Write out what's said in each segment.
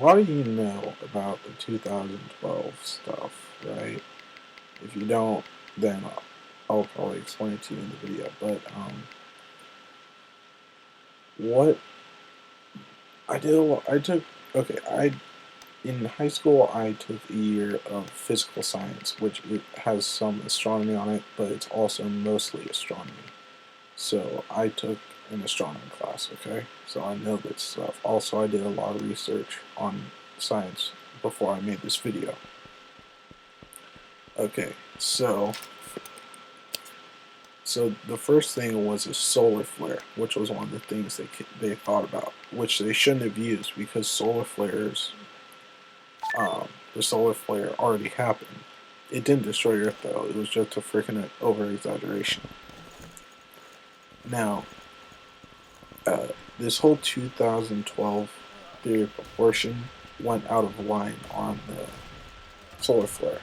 lot of you know about the 2012 stuff, right? If you don't, then I'll probably explain it to you in the video. But what I did, I took okay. I In high school I took a year of physical science, which it has some astronomy on it, but it's also mostly astronomy. So I took an astronomy class. Okay, so I know this stuff. Also, I did a lot of research on science before I made this video. Okay, so the first thing was a solar flare, which was one of the things they thought about, which they shouldn't have used because solar flares, the solar flare already happened. It didn't destroy Earth though; it was just a freaking over-exaggeration. Now, this whole 2012 theory of proportion went out of line on the solar flare.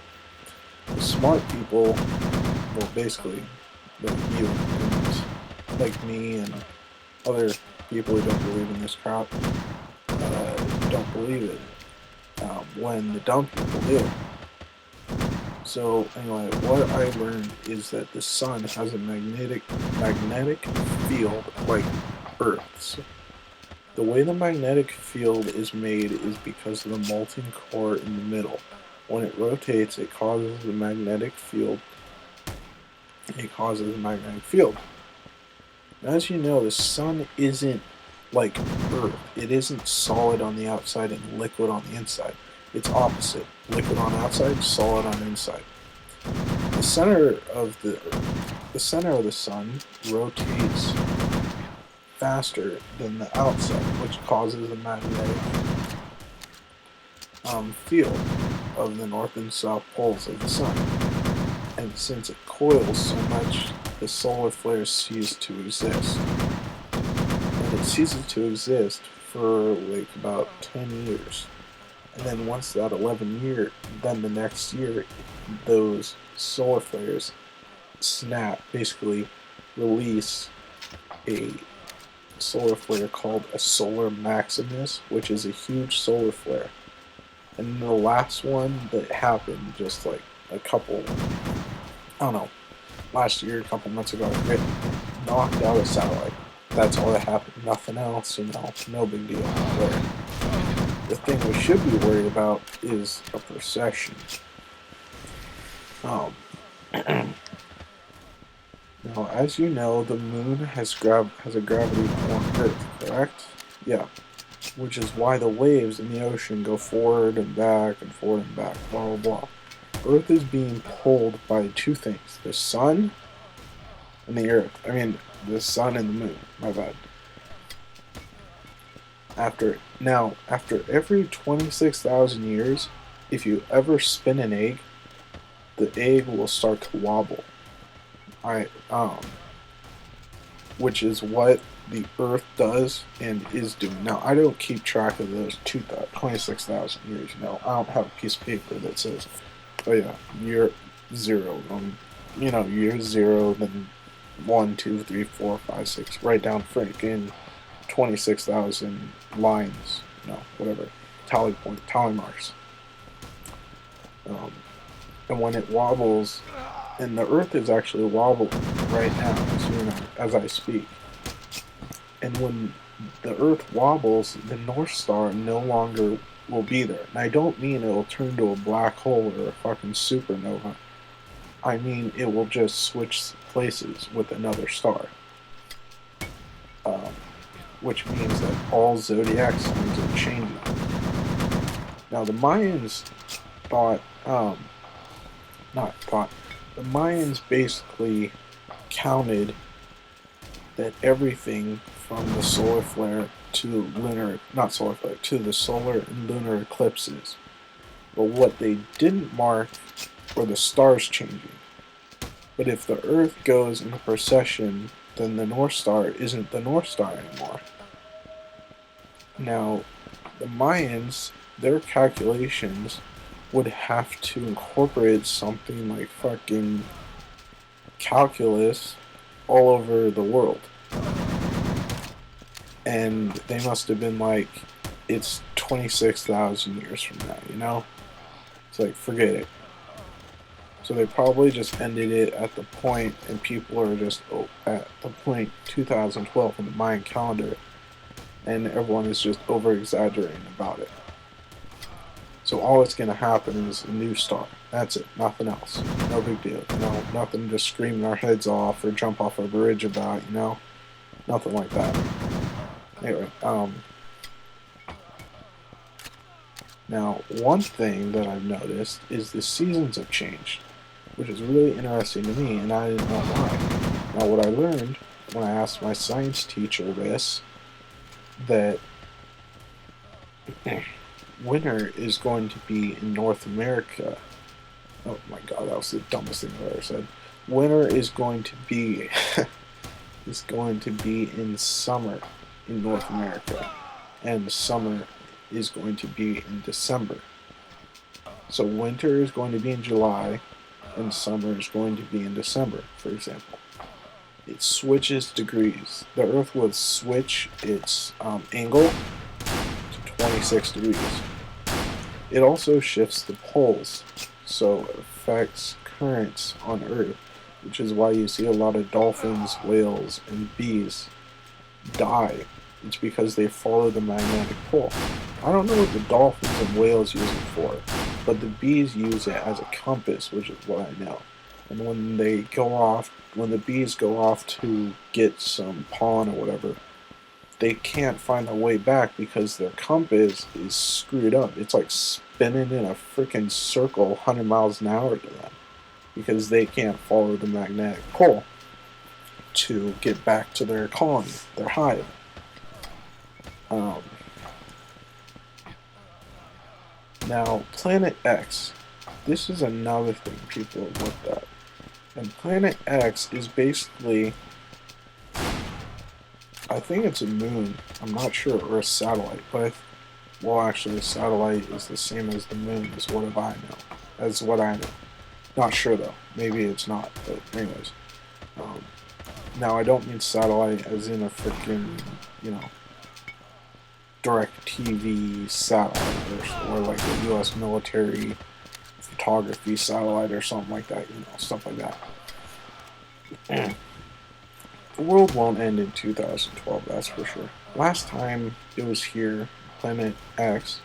The smart people, well, basically, like you and like me and other people who don't believe in this crap, don't believe it, when the dumb people do. So anyway, what I learned is that the sun has a magnetic field like Earth's. The way the magnetic field is made is because of the molten core in the middle. When it rotates, it causes the magnetic field. As you know, the sun isn't like Earth. It isn't solid on the outside and liquid on the inside. It's opposite. Liquid on outside, solid on inside. The center of the sun rotates faster than the outside, which causes a magnetic field of the north and south poles of the sun. And since it coils so much, the solar flare ceases to exist. And it ceases to exist for like about 10 years. And then once that 11 year, then the next year, those solar flares snap, basically release a solar flare called a solar maximus, which is a huge solar flare. And the last one that happened just like a couple, I don't know, last year, a couple months ago, it knocked out a satellite. That's all that happened. Nothing else, no big deal. But the thing we should be worried about is a precession. Now, as you know, the moon has a gravity on Earth, correct? Yeah. Which is why the waves in the ocean go forward and back, blah, blah, blah. Earth is being pulled by two things: the sun and the Earth. I mean, the sun and the moon. My bad. After every 26,000 years, if you ever spin an egg, the egg will start to wobble. Which is what the Earth does and is doing. Now, I don't keep track of those 26,000 years. I don't have a piece of paper that says, oh yeah, year 0. Year 0, then 1, 2, 3, 4, 5, 6, right down freaking 26,000 lines, whatever, tally marks. And when it wobbles, and the Earth is actually wobbling right now, as I speak. And when the Earth wobbles, the North Star no longer will be there. And I don't mean it will turn to a black hole or a fucking supernova. I mean it will just switch places with another star. Which means that all zodiac signs are changing. Now the Mayans the Mayans basically counted that everything from the solar flare to the solar and lunar eclipses. But what they didn't mark were the stars changing. But if the Earth goes into precession, then the North Star isn't the North Star anymore. Now, the Mayans, their calculations would have to incorporate something like fucking calculus all over the world. And they must have been like, it's 26,000 years from now, you know? It's like, forget it. So they probably just ended it at the point, and people are just at the point 2012 in the Mayan calendar, and everyone is just over exaggerating about it. So all that's going to happen is a new star. That's it. Nothing else. No big deal. You know, nothing to scream our heads off or jump off a bridge about, you know? Nothing like that. Anyway, now one thing that I've noticed is the seasons have changed, which is really interesting to me, and I didn't know why. Now what I learned when I asked my science teacher this, that winter is going to be in North America. Oh my god, that was the dumbest thing I've ever said. Winter is going to be is going to be in summer in North America, and summer is going to be in December. So winter is going to be in July, and summer is going to be in December, for example. It switches degrees. The Earth would switch its angle to 26 degrees. It also shifts the poles, so it affects currents on Earth, which is why you see a lot of dolphins, whales, and bees die. It's because they follow the magnetic pole. I don't know what the dolphins and whales use it for, but the bees use it as a compass, which is what I know. And when the bees go off to get some pollen or whatever, they can't find their way back because their compass is screwed up. It's like spinning in a freaking circle 100 miles an hour to them because they can't follow the magnetic pole to get back to their colony, their hive. Now, Planet X. This is another thing people have looked at. And Planet X is basically, I think it's a moon. I'm not sure, or a satellite. But well, actually, a satellite is the same as the moon. Is what I know. That's what I know. Not sure though. Maybe it's not. But anyways, now I don't mean satellite as in a freaking, you know, direct TV satellite or like a U.S. military photography satellite or something like that. You know, stuff like that. The world won't end in 2012, that's for sure. Last time it was here, Planet X,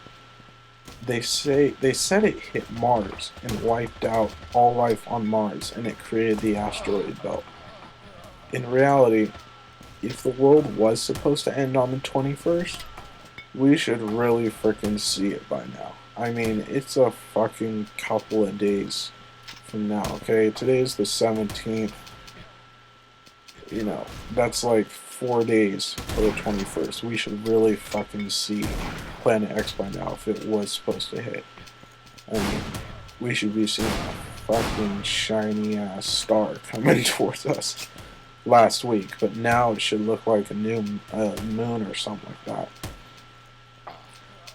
they said it hit Mars and wiped out all life on Mars, and it created the asteroid belt. In reality, if the world was supposed to end on the 21st, we should really frickin' see it by now. I mean, it's a fucking couple of days from now, okay? Today's the 17th. You know, that's like 4 days for the 21st. We should really fucking see Planet X by now if it was supposed to hit. I mean, we should be seeing a fucking shiny ass star coming towards us last week, but now it should look like a new moon or something like that.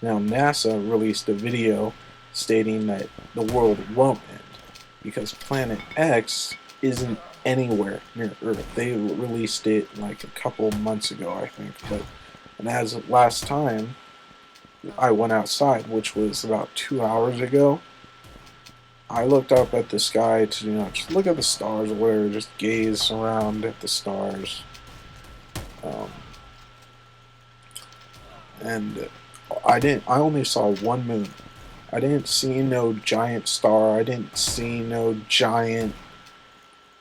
Now, NASA released a video stating that the world won't end because Planet X isn't anywhere near Earth. They released it like a couple months ago, I think. And as of last time I went outside, which was about 2 hours ago, I looked up at the sky to, you know, just look at the stars or whatever, just gaze around at the stars. And I only saw one moon. I didn't see no giant star. I didn't see no giant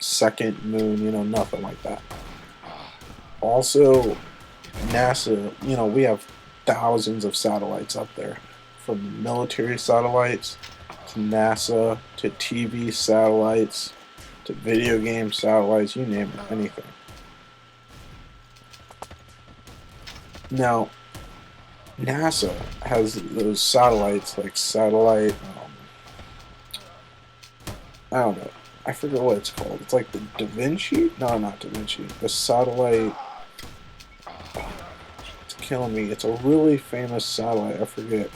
second moon, you know, nothing like that. Also, NASA, you know, we have thousands of satellites up there, from military satellites to NASA to TV satellites to video game satellites, you name it, anything. Now, NASA has those satellites, like satellite, I don't know, I forget what it's called. It's like the Da Vinci? No, not Da Vinci. The satellite, it's killing me. It's a really famous satellite, I forget.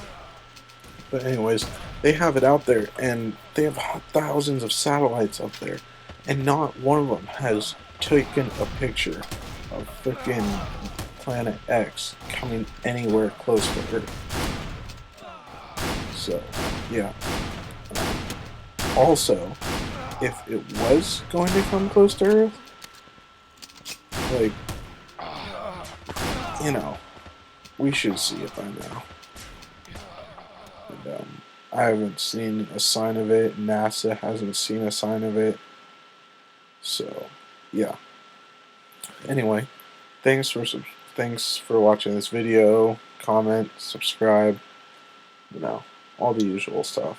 But anyways, they have it out there, and they have thousands of satellites up there, and not one of them has taken a picture of freaking Planet X coming anywhere close to Earth. So, yeah. Also, if it was going to come close to Earth, like, you know, we should see it by now. And, I haven't seen a sign of it. NASA hasn't seen a sign of it. So, yeah. Anyway, thanks for watching this video. Comment, subscribe, all the usual stuff.